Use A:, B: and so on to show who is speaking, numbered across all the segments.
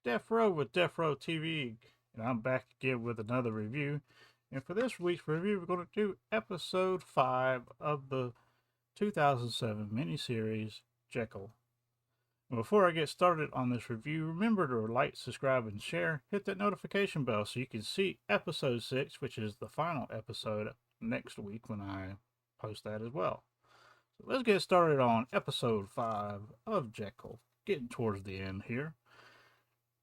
A: Deafrowe with Deafrowe TV, and I'm back again with another review. And for this week's review, we're going to do episode 5 of the 2007 miniseries Jekyll. And before I get started on this review, remember to like, subscribe, and share. Hit that notification bell so you can see episode 6, which is the final episode, next week when I post that as well. So let's get started on episode 5 of Jekyll. Getting towards the end here.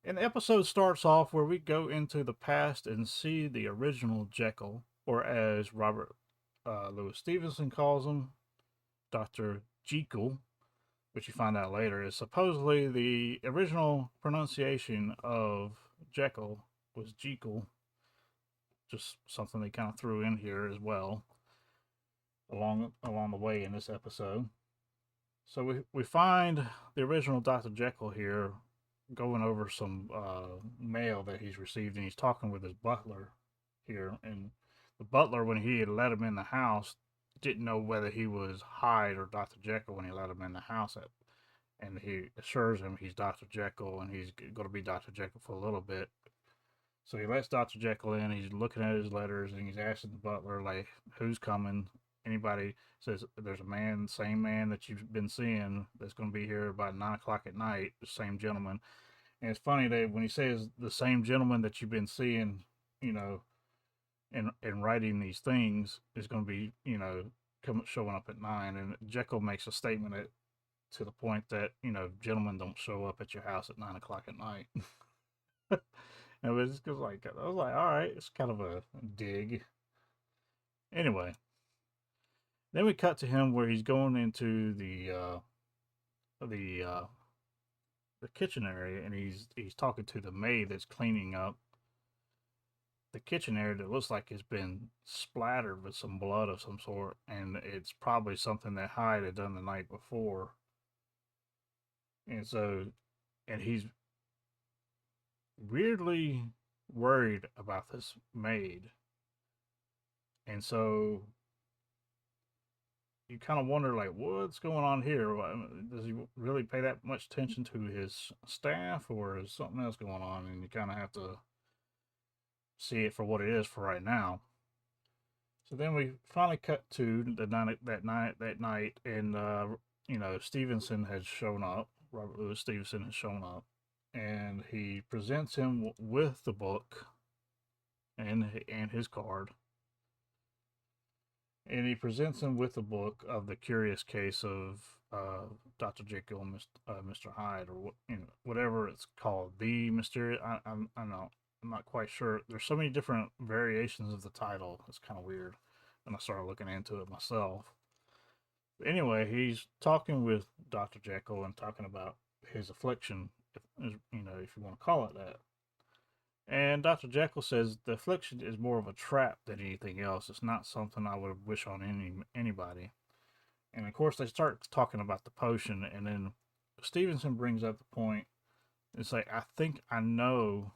A: And the episode starts off where we go into the past and see the original Jekyll, or as Robert Louis Stevenson calls him, Dr. Jekyll, which you find out later is supposedly the original pronunciation of Jekyll was Jekyll, just something they kind of threw in here as well along the way in this episode. So we find the original Dr. Jekyll here going over some mail that he's received, and he's talking with his butler here. And the butler, when he had let him in the house, didn't know whether he was Hyde or Dr. Jekyll when he let him in the house. And he assures him he's Dr. Jekyll and he's going to be Dr. Jekyll for a little bit. So he lets Dr. Jekyll in. He's looking at his letters and he's asking the butler, like, who's coming? Anybody says there's a man, same man that you've been seeing that's going to be here about 9 o'clock at night, the same gentleman. And it's funny that when he says the same gentleman that you've been seeing, you know, and writing these things is going to be, showing up at 9. And Jekyll makes a statement to the point that, gentlemen don't show up at your house at 9 o'clock at night. And it was just like, I was like, all right, it's kind of a dig. Anyway, then we cut to him where he's going into the the kitchen area, and he's talking to the maid that's cleaning up the kitchen area that looks like it's been splattered with some blood of some sort, and it's probably something that Hyde had done the night before. And so, and he's weirdly worried about this maid. And so you kind of wonder, like, what's going on here? Does he really pay that much attention to his staff, or is something else going on? And you kind of have to see it for what it is for right now. So then we finally cut to that night, and Stevenson has shown up. Robert Louis Stevenson has shown up, and he presents him with the book and his card. And he presents him with a book of the curious case of Dr. Jekyll and Mr. Hyde, or whatever it's called. The mysterious. I'm not. I'm not quite sure. There's so many different variations of the title. It's kind of weird. And I started looking into it myself. But anyway, he's talking with Dr. Jekyll and talking about his affliction, if you want to call it that. And Dr. Jekyll says the affliction is more of a trap than anything else. It's not something I would wish on anybody. And of course, they start talking about the potion, and then Stevenson brings up the point. It's like, I think I know,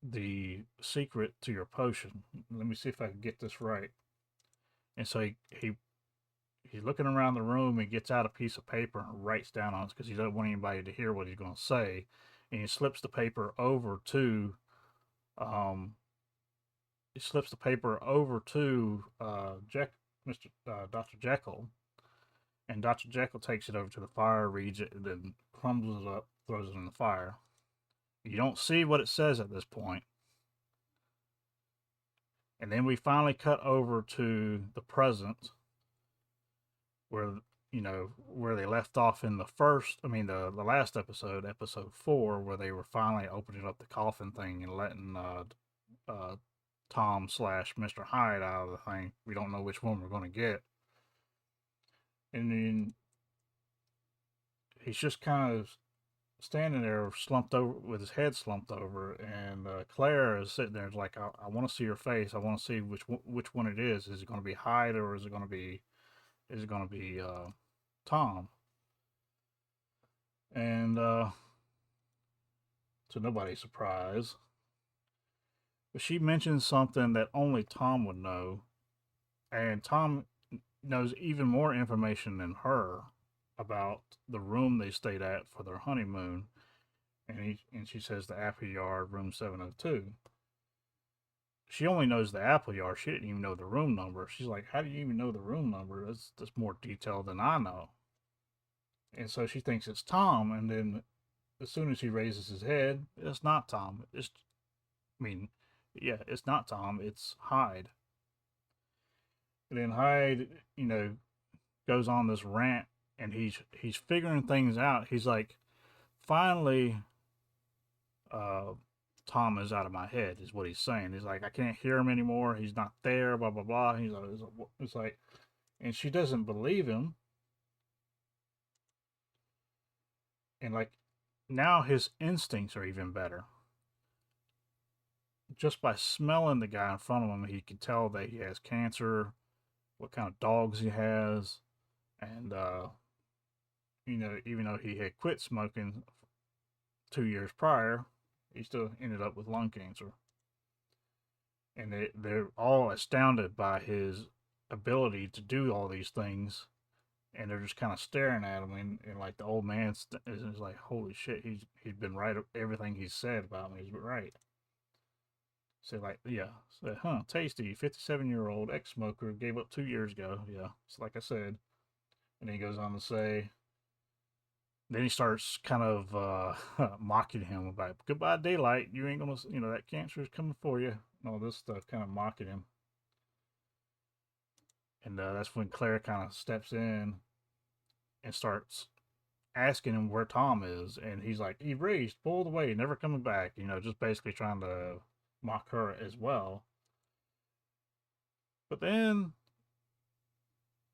A: the secret to your potion. Let me see if I can get this right. And so he's looking around the room and gets out a piece of paper and writes down on it because he doesn't want anybody to hear what he's going to say. And he slips the paper over to Mr. Dr. Jekyll, and Dr. Jekyll takes it over to the fire, reads it, and then crumbles it up, throws it in the fire. You don't see what it says at this point. And then we finally cut over to the present, where where they left off in the last episode, episode 4, where they were finally opening up the coffin thing and letting Tom slash Mr. Hyde out of the thing. We don't know which one we're going to get. And then he's just kind of standing there slumped over with his head slumped over, and Claire is sitting there like, I want to see your face. I want to see which one it is. Is it going to be Hyde, or is it going to be Tom? And to nobody's surprise, but she mentions something that only Tom would know, and Tom knows even more information than her. about the room they stayed at for their honeymoon, and she says the Apple Yard, room 702. She only knows the Apple Yard. She didn't even know the room number. She's like, "How do you even know the room number? That's more detailed than I know." And so she thinks it's Tom, and then as soon as he raises his head, it's not Tom. I mean, yeah, it's not Tom. It's Hyde. And then Hyde, goes on this rant, and he's figuring things out. He's like, finally, uh, Tom is out of my head, is what he's saying. He's like, I can't hear him anymore. He's not there. Blah blah blah. It's like, and she doesn't believe him, and like, now his instincts are even better. Just by smelling the guy in front of him, he can tell that he has cancer, what kind of dogs he has, and even though he had quit smoking 2 years prior, he still ended up with lung cancer. And they're all astounded by his ability to do all these things, and they're just kind of staring at him, and like the old man is like, holy shit, he's been right. Everything he's said about me is right. So like, yeah, so, tasty. 57-year-old ex-smoker gave up 2 years ago. Yeah, it's like I said. And then he goes on to say, then he starts kind of mocking him about goodbye daylight. You ain't gonna, that cancer is coming for you, and all this stuff, kind of mocking him. And that's when Claire kind of steps in and starts asking him where Tom is, and he's like, he raced, pulled away, never coming back. Just basically trying to mock her as well. But then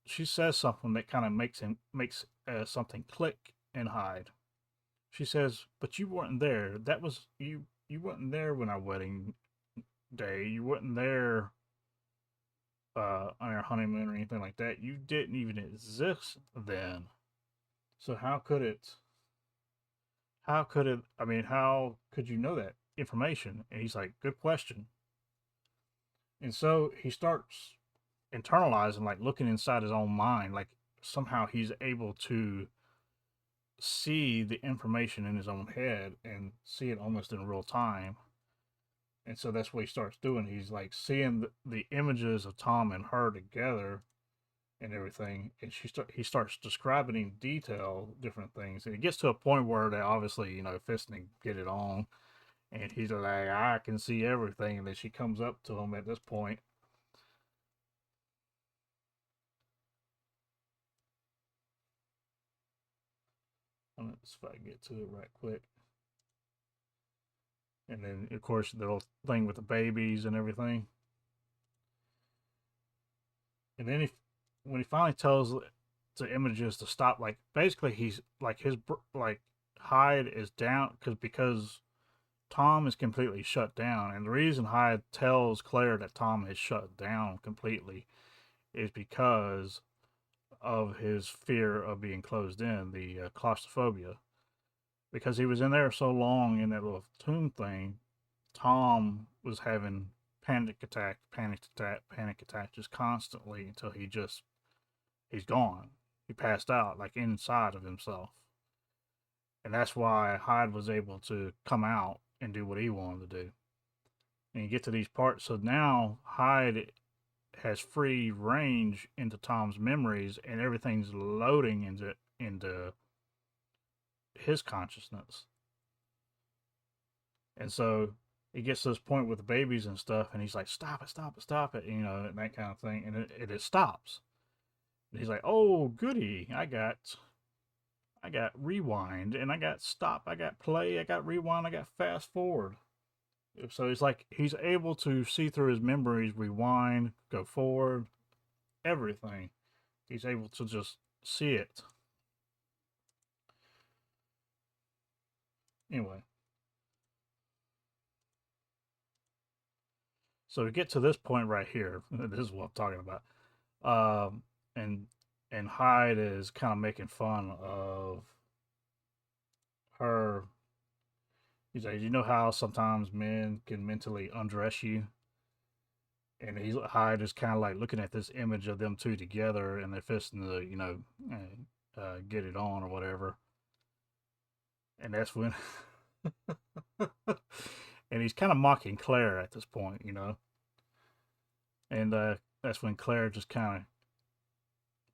A: she says something that kind of makes something click in Hyde. She says, "But you weren't there. That was you. You weren't there when our wedding day. You weren't there on our honeymoon or anything like that. You didn't even exist then. So how could it? How could it? I mean, how could you know that information?" And he's like, "Good question." And so he starts internalizing, like looking inside his own mind, like somehow he's able to see the information in his own head and see it almost in real time. And so that's what he starts doing. He's like seeing the images of Tom and her together and everything. And he starts describing in detail different things. And it gets to a point where they obviously, fisting get it on. And he's like, I can see everything. And then she comes up to him at this point. Let's see if I can get to it right quick. And then, of course, the little thing with the babies and everything. And then when he finally tells the images to stop, like basically he's like like Hyde is down because Tom is completely shut down, and the reason Hyde tells Claire that Tom is shut down completely is because of his fear of being closed in, the claustrophobia. Because he was in there so long in that little tomb thing, Tom was having panic attack just constantly until he's gone. He passed out like inside of himself. And that's why Hyde was able to come out and do what he wanted to do. And you get to these parts, so now Hyde has free range into Tom's memories, and everything's loading into his consciousness. And so he gets to this point with the babies and stuff, and he's like, "Stop it, stop it, stop it," and that kind of thing, and it stops. And he's like, "Oh, goody! I got rewind, and I got stop, I got play, I got rewind, I got fast forward." So it's like he's able to see through his memories, rewind, go forward, everything. He's able to just see it. Anyway, so to get to this point right here, this is what I'm talking about. Um, and Hyde is kind of making fun of her. He's like, you know how sometimes men can mentally undress you, and Hyde is kind of like looking at this image of them two together, and they're fisting the get it on or whatever. And that's when, and he's kind of mocking Claire at this point, you know. And that's when Claire just kind of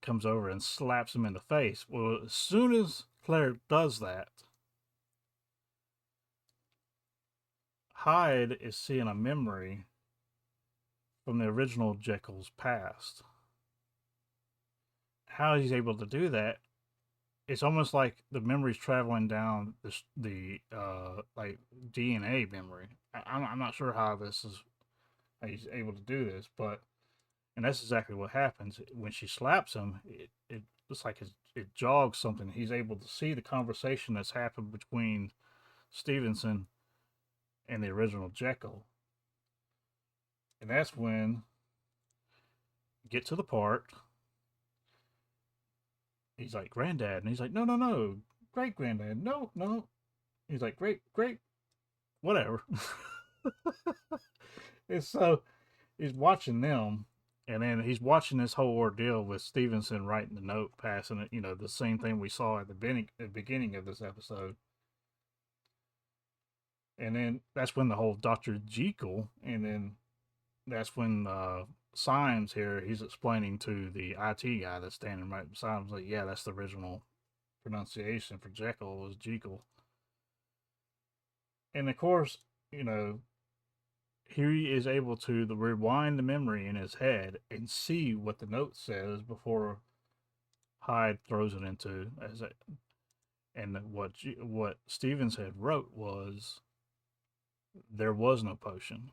A: comes over and slaps him in the face. Well, as soon as Claire does that, Hyde is seeing a memory from the original Jekyll's past. How he's able to do that, it's almost like the memory's traveling down the like DNA memory. I'm not sure how how he's able to do this, but and that's exactly what happens when she slaps him. It looks like it jogs something. He's able to see the conversation that's happened between Stevenson and the original Jekyll, and that's when get to the part. He's like, "Granddad," and he's like, "No, no, no, great granddad, no, no." He's like, "Great, great, whatever." And so he's watching them, and then he's watching this whole ordeal with Stevenson writing the note, passing it. You know, the same thing we saw at the beginning of this episode. And then that's when the whole Doctor Jekyll, and then that's when Symes here he's explaining to the IT guy that's standing right beside him, like, yeah, that's the original pronunciation for Jekyll was Jekyll. And of course, you know, he is able to rewind the memory in his head and see what the note says before Hyde throws it into as a, and what Stevens had wrote was there was no potion.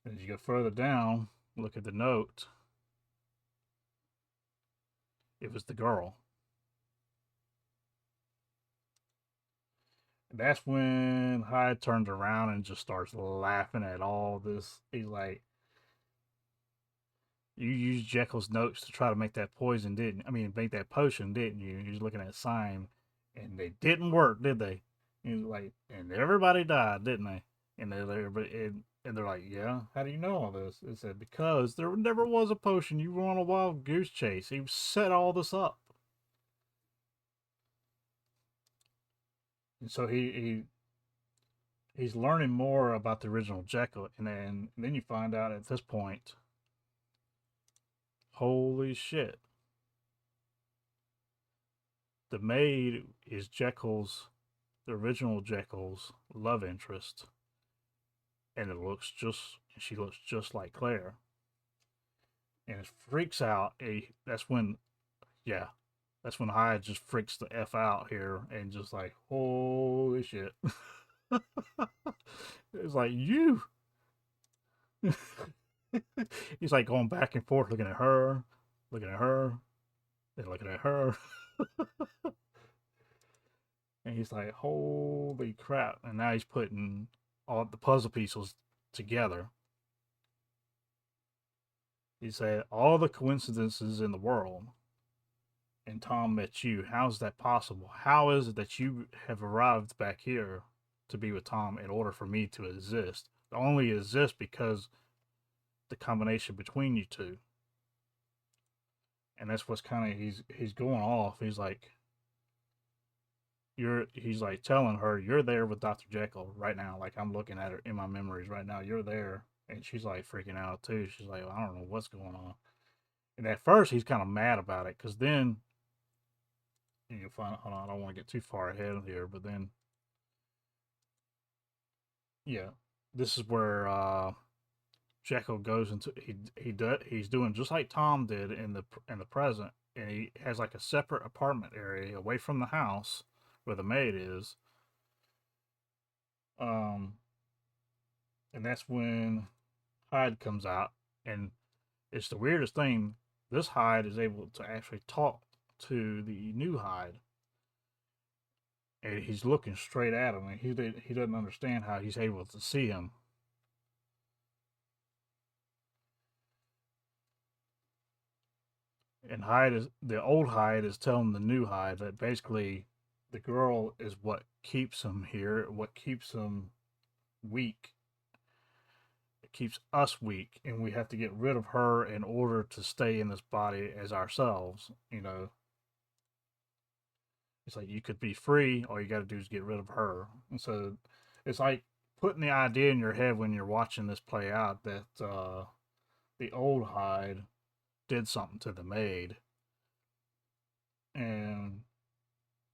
A: As you go further down, look at the note. It was the girl. And that's when Hyde turns around and just starts laughing at all this. He's like, "You used Jekyll's notes to try to make that poison, didn't? I mean, make that potion, didn't you?" He's looking at Syme, and they didn't work, did they? He's like, and everybody died, didn't they? And they're like, yeah. How do you know all this? It said because there never was a potion. You were on a wild goose chase. He set all this up, and so he's learning more about the original Jekyll, and then you find out at this point, holy shit, the maid is the original Jekyll's love interest, and she looks just like Claire, and it freaks out. That's when, yeah, that's when Hyde just freaks the f out here and just like, holy shit. It's like you. He's like going back and forth, looking at her, then looking at her. And he's like, holy crap. And now he's putting all the puzzle pieces together. He said, all the coincidences in the world, and Tom met you. How is that possible? How is it that you have arrived back here to be with Tom in order for me to exist? I only exist because the combination between you two. And that's what's kind of he's going off. He's like telling her you're there with Dr. Jekyll right now. Like I'm looking at her in my memories right now. You're there, and she's like freaking out too. She's like, I don't know what's going on. And at first he's kind of mad about it because then you can find. Hold on, I don't want to get too far ahead here, but then yeah, this is where Jekyll goes into he's doing just like Tom did in the present, and he has like a separate apartment area away from the house where the maid is. Um, and that's when Hyde comes out, and it's the weirdest thing. This Hyde is able to actually talk to the new Hyde, and he's looking straight at him, and he doesn't understand how he's able to see him. And the old Hyde is telling the new Hyde that basically the girl is what keeps him here, what keeps him weak. It keeps us weak, and we have to get rid of her in order to stay in this body as ourselves, you know. It's like you could be free, all you got to do is get rid of her. And so it's like putting the idea in your head when you're watching this play out that the old Hyde did something to the maid, and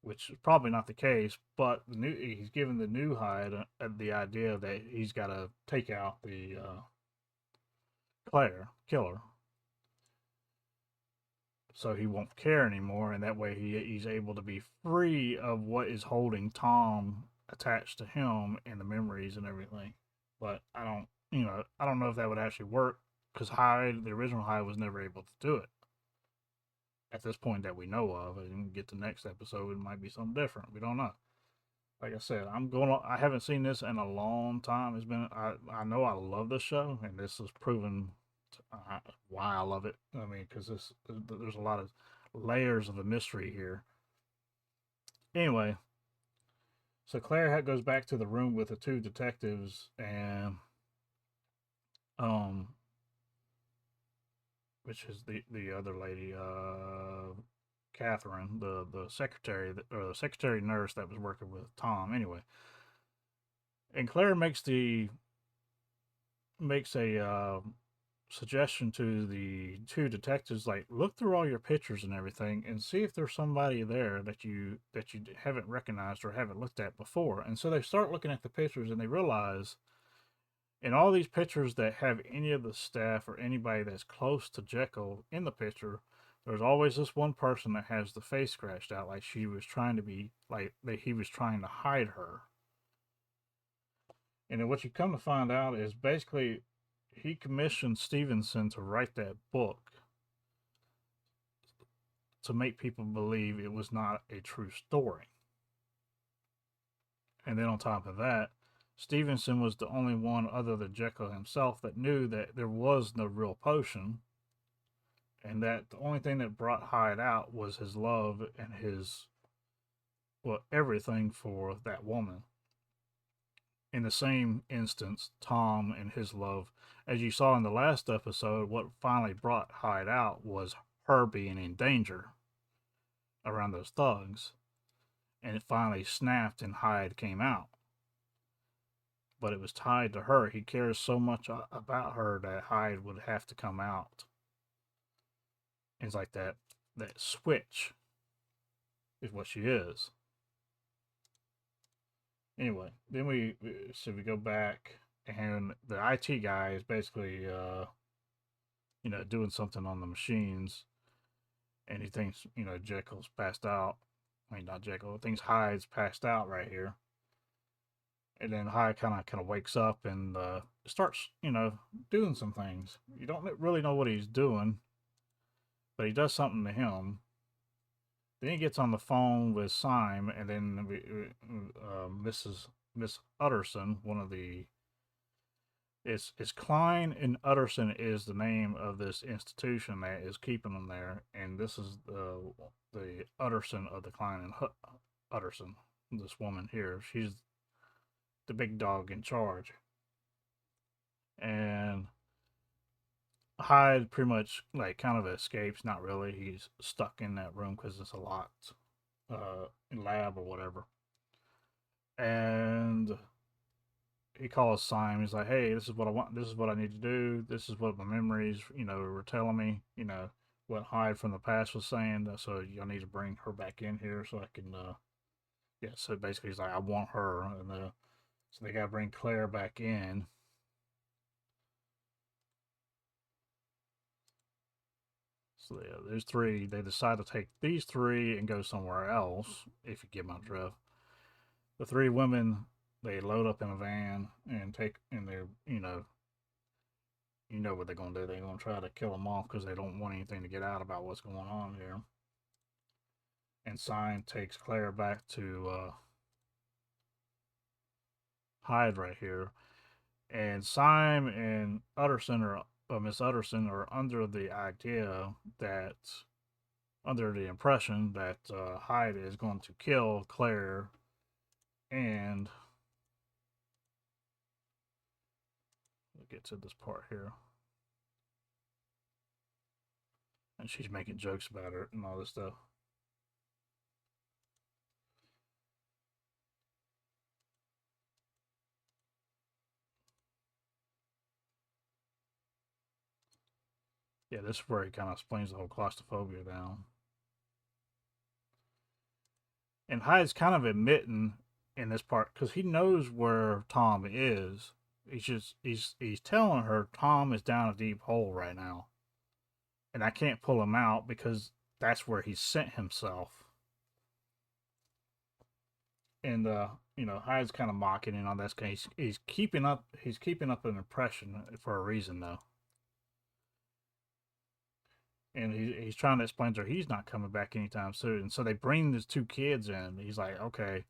A: which is probably not the case. But he's given the new Hyde the idea that he's got to take out the Claire killer, so he won't care anymore, and that way he's able to be free of what is holding Tom attached to him and the memories and everything. But I don't know if that would actually work because Hyde, the original Hyde, was never able to do it at this point that we know of. And get the next episode, it might be something different. We don't know. Like I said, I haven't seen this in a long time. I know I love this show, and this is proven why I love it. I mean, because there's a lot of layers of a mystery here. Anyway, so Claire goes back to the room with the two detectives, and um, which is the other lady, Catherine, the secretary or the secretary nurse that was working with Tom. Anyway, and Claire makes a suggestion to the two detectives, like, look through all your pictures and everything and see if there's somebody there that you haven't recognized or haven't looked at before. And so they start looking at the pictures, and they realize in all these pictures that have any of the staff or anybody that's close to Jekyll in the picture, there's always this one person that has the face scratched out, like she was trying to be like that he was trying to hide her. And then what you come to find out is basically he commissioned Stevenson to write that book to make people believe it was not a true story. And then on top of that, Stevenson was the only one other than Jekyll himself that knew that there was no real potion, and that the only thing that brought Hyde out was his love and his, well, everything for that woman. In the same instance, Tom and his love, as you saw in the last episode, what finally brought Hyde out was her being in danger around those thugs. And it finally snapped and Hyde came out. But it was tied to her. He cares so much about her that Hyde would have to come out. It's like that switch is what she is. Anyway, then we go back, and the IT guy is basically doing something on the machines, and he thinks Jekyll's passed out. I mean, not Jekyll. He thinks Hyde's passed out right here, and then Hyde kind of wakes up and starts doing some things. You don't really know what he's doing, but he does something to him. Then he gets on the phone with Syme, and then Miss Utterson, one of the it's Klein and Utterson is the name of this institution that is keeping them there, and this is the Utterson of the Klein and Utterson. This woman here, she's the big dog in charge, and Hyde pretty much like kind of escapes. Not really. He's stuck in that room because it's a locked lab or whatever, and he calls Simon. He's like, "Hey, this is what I want. This is what I need to do. This is what my memories, were telling me. What Hyde from the past was saying. So y'all need to bring her back in here so I can, yeah." So basically, he's like, "I want her," and so they got to bring Claire back in. So yeah, there's three. They decide to take these three and go somewhere else. If you get my drift, the three women they load up in a van and take, and they're what they're gonna do. They're gonna try to kill them off because they don't want anything to get out about what's going on here. And Syme takes Claire back to Hyde right here. And Syme and Utterson Miss Utterson are under the idea that, under the impression that Hyde is going to kill Claire, and we'll get to this part here. And she's making jokes about it and all this stuff. Yeah, this is where he kind of explains the whole claustrophobia down. And Hyde's kind of admitting in this part because he knows where Tom is. He's telling her Tom is down a deep hole right now, and I can't pull him out because that's where he sent himself. And Hyde's kind of mocking in on this case. He's keeping up. He's keeping up an impression for a reason though, and he's trying to explain to her he's not coming back anytime soon. And so they bring these two kids in. He's like, okay.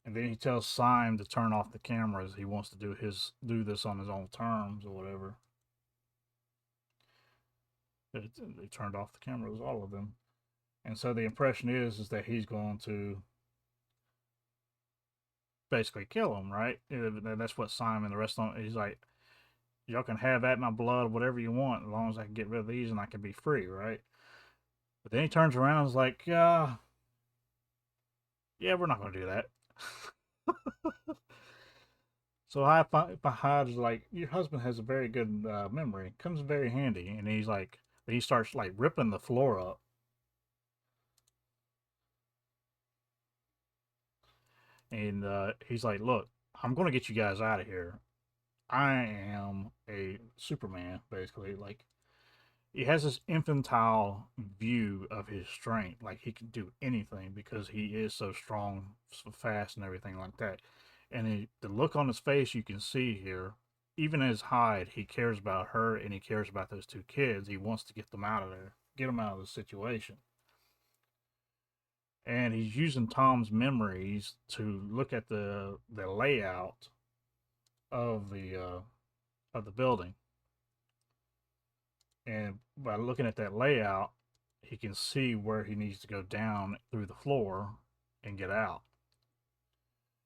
A: And then he tells Syme to turn off the cameras. He wants to do this on his own terms or whatever. They turned off the cameras, all of them. And so the impression is that he's going to basically kill him, right? That's what Syme and the rest of them. He's like, y'all can have at my blood, whatever you want, as long as I can get rid of these and I can be free, right? But then he turns around and is like, yeah, we're not going to do that. So Hyde's like, your husband has a very good memory. Comes very handy. And he's like, he starts like ripping the floor up. And he's like, look, I'm going to get you guys out of here. I am a Superman, basically. Like, he has this infantile view of his strength. Like, he can do anything because he is so strong, so fast, and everything like that. And the look on his face you can see here, even as Hyde, he cares about her and he cares about those two kids. He wants to get them out of there, get them out of the situation. And he's using Tom's memories to look at the layout of the building. And by looking at that layout, he can see where he needs to go down through the floor and get out.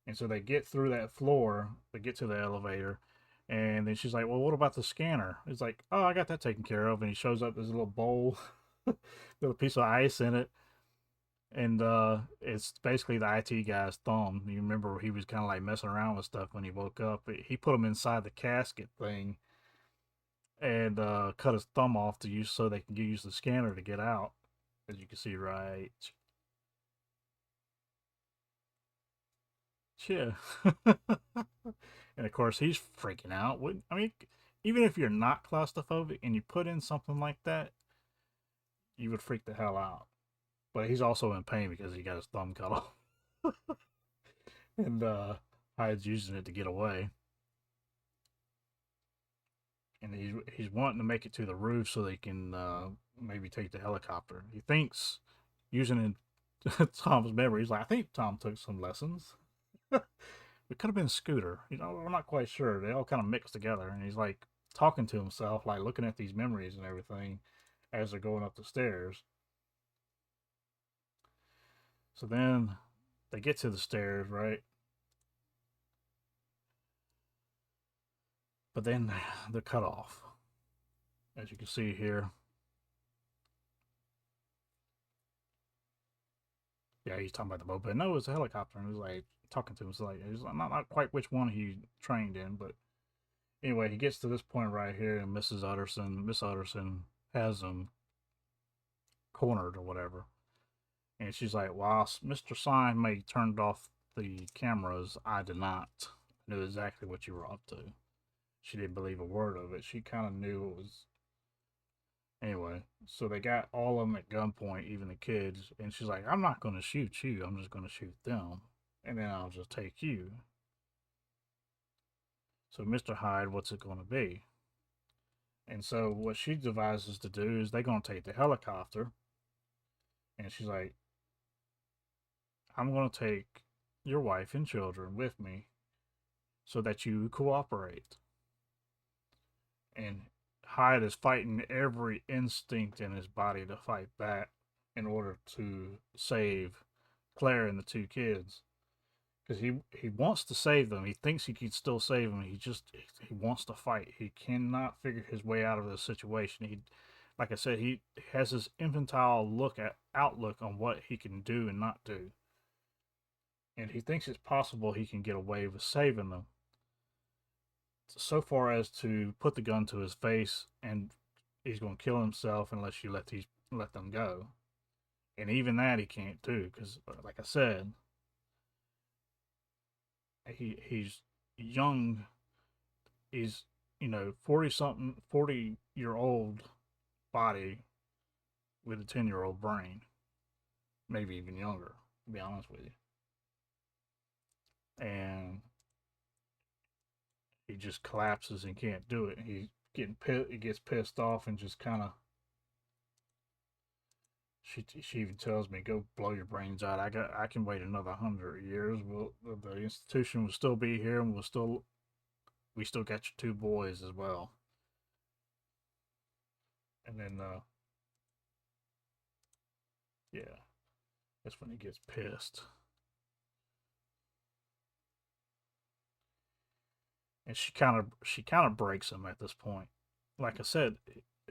A: And so they get through that floor, they get to the elevator, and then she's like, well, what about the scanner? It's like, oh, I got that taken care of. And he shows up, there's a little bowl with a piece of ice in it. And it's basically the IT guy's thumb. You remember he was kind of like messing around with stuff when he woke up. He put him inside the casket thing and cut his thumb off to use so they can use the scanner to get out. As you can see, right? Yeah. And of course, he's freaking out. I mean, even if you're not claustrophobic and you put in something like that, you would freak the hell out. But he's also in pain because he got his thumb cut off. And Hyde's using it to get away. And he's wanting to make it to the roof so they can maybe take the helicopter. He thinks using Tom's memory, he's like, I think Tom took some lessons. It could have been Scooter. We're not quite sure. They all kind of mixed together. And he's like talking to himself, like looking at these memories and everything as they're going up the stairs. So then they get to the stairs, right? But then they're cut off. As you can see here. Yeah, he's talking about the boat, but no, it's a helicopter. And he's like talking to him. So like, he's like, not quite which one he trained in, but anyway, he gets to this point right here, and Miss Utterson has him cornered or whatever. And she's like, while Mr. Syme may turned off the cameras, I did not. I knew exactly what you were up to. She didn't believe a word of it. She kind of knew it was. Anyway, so they got all of them at gunpoint, even the kids. And she's like, I'm not going to shoot you. I'm just going to shoot them. And then I'll just take you. So, Mr. Hyde, what's it going to be? And so, what she devises to do is they're going to take the helicopter. And she's like, I'm going to take your wife and children with me so that you cooperate. And Hyde is fighting every instinct in his body to fight back in order to save Claire and the two kids. Because he wants to save them. He thinks he can still save them. He wants to fight. He cannot figure his way out of this situation. Like I said, he has this infantile outlook on what he can do and not do. And he thinks it's possible he can get away with saving them. So far as to put the gun to his face and he's going to kill himself unless you let them go. And even that he can't do because, like I said, he's young. He's 40 something, 40-year old body with a 10-year-old brain, maybe even younger. To be honest with you, and he just collapses and can't do it. He gets pissed off and just kind of. She even tells me, "Go blow your brains out. I can wait another 100 years. The institution will still be here, and we still got your two boys as well." And then yeah, that's when he gets pissed, and she kind of breaks him at this point. Like I said,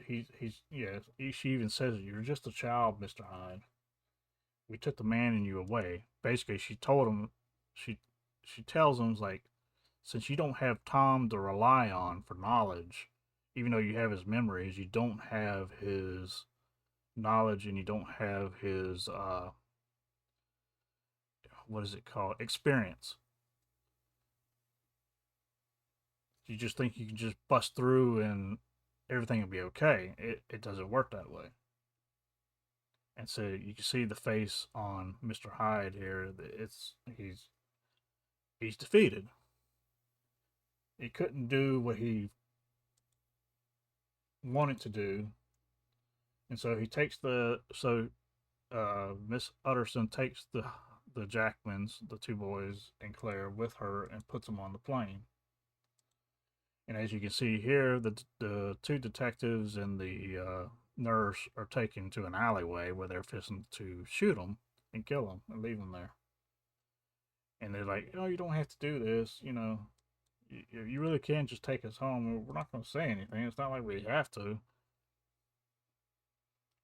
A: she even says, "You're just a child, Mister Hyde. We took the man in you away." Basically, she told him, she she tells him like, since you don't have Tom to rely on for knowledge, even though you have his memories, you don't have his knowledge and you don't have his what is it called, experience. You just think you can just bust through and everything will be okay. It doesn't work that way. And so you can see the face on Mr. Hyde here. It's he's defeated. He couldn't do what he wanted to do, and so he takes Miss Utterson takes the Jackmans, the two boys, and Claire with her and puts them on the plane. And as you can see here, the two detectives and the nurse are taken to an alleyway where they're fixing to shoot them and kill them and leave them there. And they're like, "Oh, you don't have to do this. You really can just take us home. We're not going to say anything. It's not like we have to."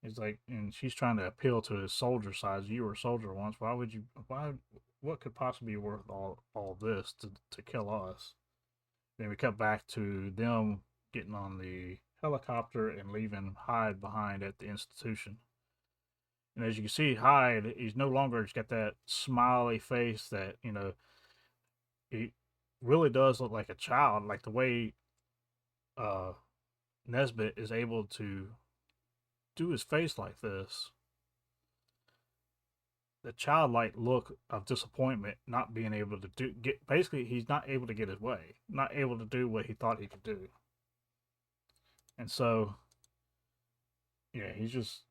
A: He's like, and she's trying to appeal to his soldier side. You were a soldier once. Why would you? Why? What could possibly be worth all this to kill us? Then we cut back to them getting on the helicopter and leaving Hyde behind at the institution. And as you can see, Hyde, he's no longer just got that smiley face that he really does look like a child. Like the way uh, Nesbit is able to do his face like this, the childlike look of disappointment, not being able to get basically he's not able to get his way, not able to do what he thought he could do. And so yeah, he's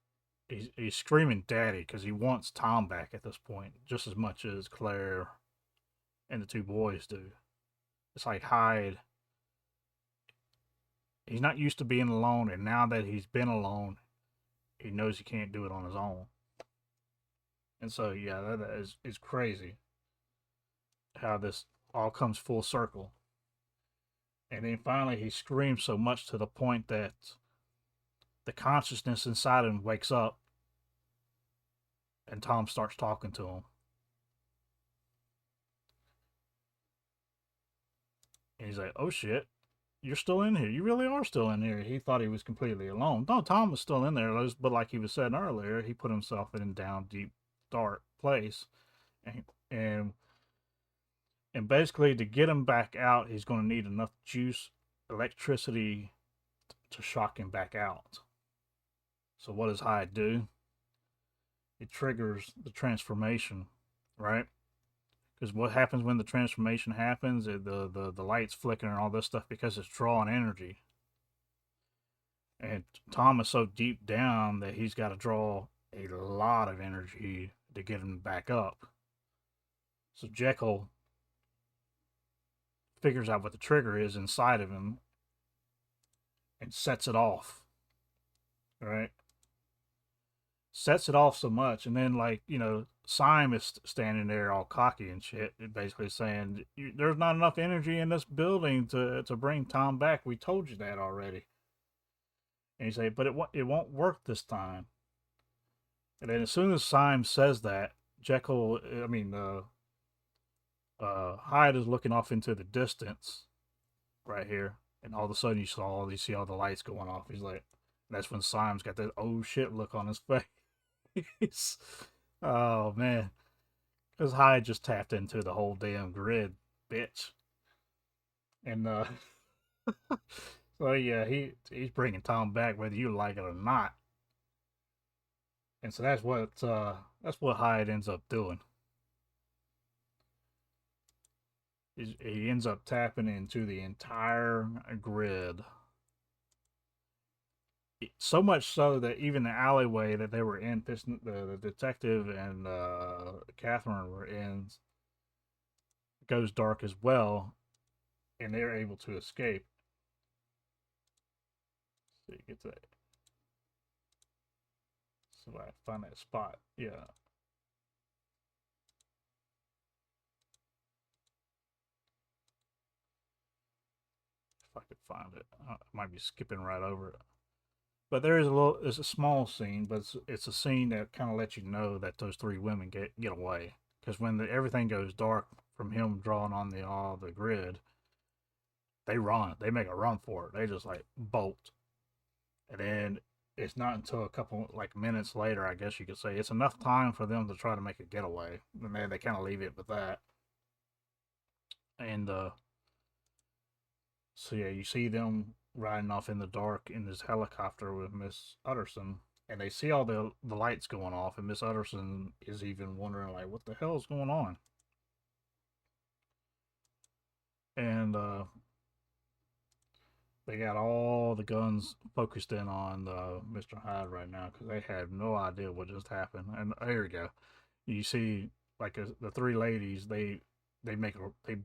A: screaming daddy because he wants Tom back at this point just as much as Claire and the two boys do. It's like Hyde, he's not used to being alone, and now that he's been alone, he knows he can't do it on his own. And so yeah, that is crazy how this all comes full circle. And then finally he screams so much to the point that the consciousness inside him wakes up and Tom starts talking to him. And he's like, "Oh shit, you're still in here. You really are still in here." He thought he was completely alone. No, Tom was still in there, but like he was saying earlier, he put himself in a down, deep, dark place. And, and and basically to get him back out, he's going to need enough juice, electricity to shock him back out. So what does Hyde do? It triggers the transformation, right? Because what happens when the transformation happens? The lights flickering and all this stuff because it's drawing energy. And Tom is so deep down that he's got to draw a lot of energy to get him back up. So Jekyll figures out what the trigger is inside of him and sets it off. Right? Sets it off so much, and then Syme is standing there all cocky and shit, basically saying, "There's not enough energy in this building to bring Tom back. We told you that already." And you say, "But it won't work this time." And then as soon as Syme says that, Hyde is looking off into the distance right here, and all of a sudden you see all the lights going off. He's like, That's when Simon's got that oh shit look on his face. Oh man, because Hyde just tapped into the whole damn grid, bitch. And so yeah, he's bringing Tom back whether you like it or not. And so that's what Hyde ends up doing. He ends up tapping into the entire grid. So much so that even the alleyway that they were in, the detective and Catherine were in, goes dark as well, and they're able to escape. So you get that. So I find that spot. Yeah, if I could find it, I might be skipping right over it. But there is it's a small scene, but it's a scene that kind of lets you know that those three women get away. Because when everything goes dark from him drawing on the grid, they run. They make a run for it. They just like bolt, and then it's not until a couple like minutes later, I guess you could say, it's enough time for them to try to make a getaway, and then they kind of leave it with that. And so yeah, you see them riding off in the dark in this helicopter with Miss Utterson, and they see all the lights going off, and Miss Utterson is even wondering like, what the hell is going on? And they got all the guns focused in on Mr. Hyde right now because they have no idea what just happened. And there you go. You see, like the three ladies, they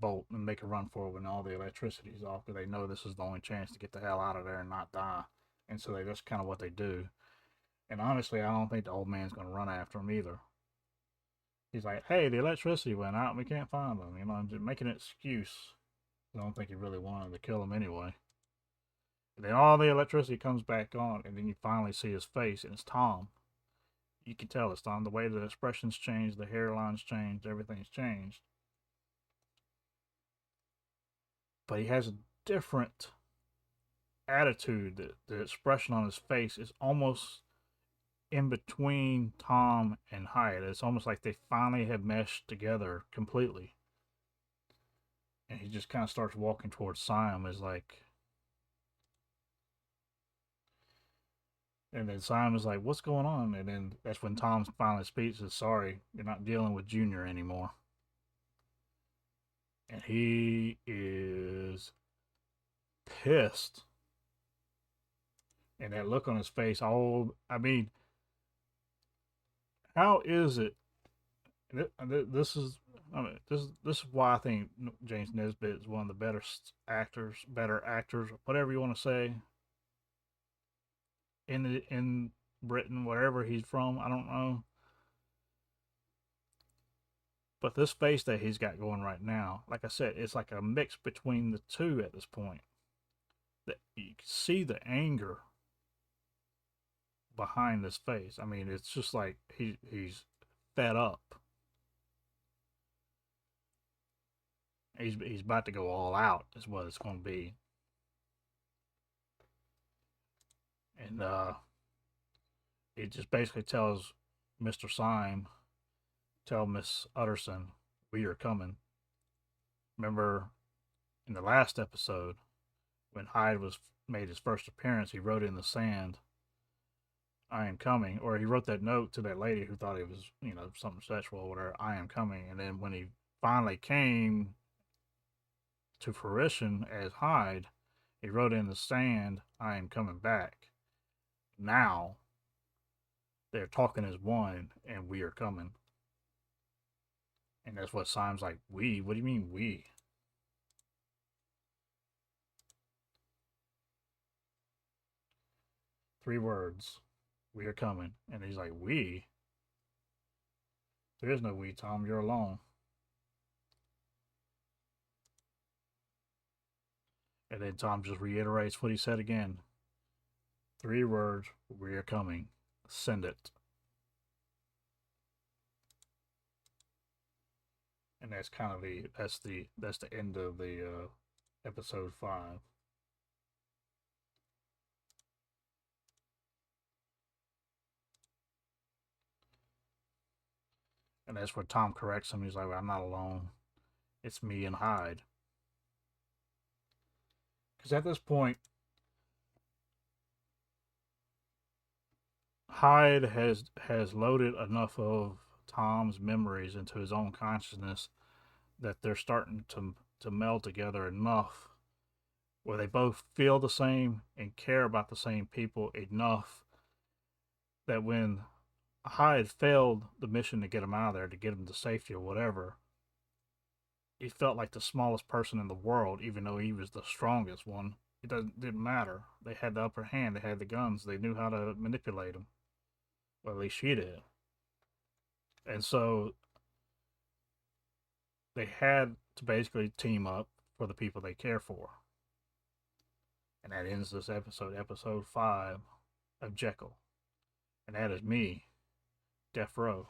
A: bolt and make a run for it when all the electricity's off because they know this is the only chance to get the hell out of there and not die. And so that's kind of what they do. And honestly, I don't think the old man's going to run after them either. He's like, "Hey, the electricity went out. And we can't find them." You know, I'm just making an excuse. I don't think he really wanted to kill him anyway. And then all the electricity comes back on, and then you finally see his face, and it's Tom. You can tell it's Tom. The way the expressions change, the hairlines change, everything's changed. But he has a different attitude. The expression on his face is almost in between Tom and Hyatt. It's almost like they finally have meshed together completely. And he just kind of starts walking towards Siam as like, and then Simon's like, "What's going on?" And then that's when Tom finally speaks. Says, "Sorry, you're not dealing with Junior anymore." And he is pissed. And that look on his face, all I mean, how is it? This is, I mean, this is why I think James Nesbitt is one of the better actors, whatever you want to say, in Britain, wherever he's from. I don't know, but this face that he's got going right now, like I said, it's like a mix between the two at this point. That you can see the anger behind this face. I mean, it's just like he's fed up. He's about to go all out. Is what it's going to be. And it just basically tells Mr. Syme, tell Miss Utterson, we are coming. Remember in the last episode when Hyde was made his first appearance, he wrote in the sand, "I am coming," or he wrote that note to that lady who thought it was, you know, something sexual or whatever. "I am coming," and then when he finally came to fruition as Hyde, he wrote in the sand, "I am coming back." Now they're talking as one, and we are coming. And that's what Syme's like, we? What do you mean, we? 3 words. We are coming. And he's like, we? There is no we, Tom. You're alone. And then Tom just reiterates what he said again. 3 words. We are coming. Send it. And that's kind of the end of the episode 5. And that's where Tom corrects him. He's like, well, I'm not alone. It's me and Hyde. Because at this point, Hyde has loaded enough of Tom's memories into his own consciousness that they're starting to meld together enough where they both feel the same and care about the same people enough that when Hyde failed the mission to get him out of there, to get him to safety or whatever, he felt like the smallest person in the world, even though he was the strongest one. Didn't matter. They had the upper hand. They had the guns. They knew how to manipulate him. Well, at least she did. And so they had to basically team up for the people they care for. And that ends this episode 5 of Jekyll. And that is me, Deafrowe.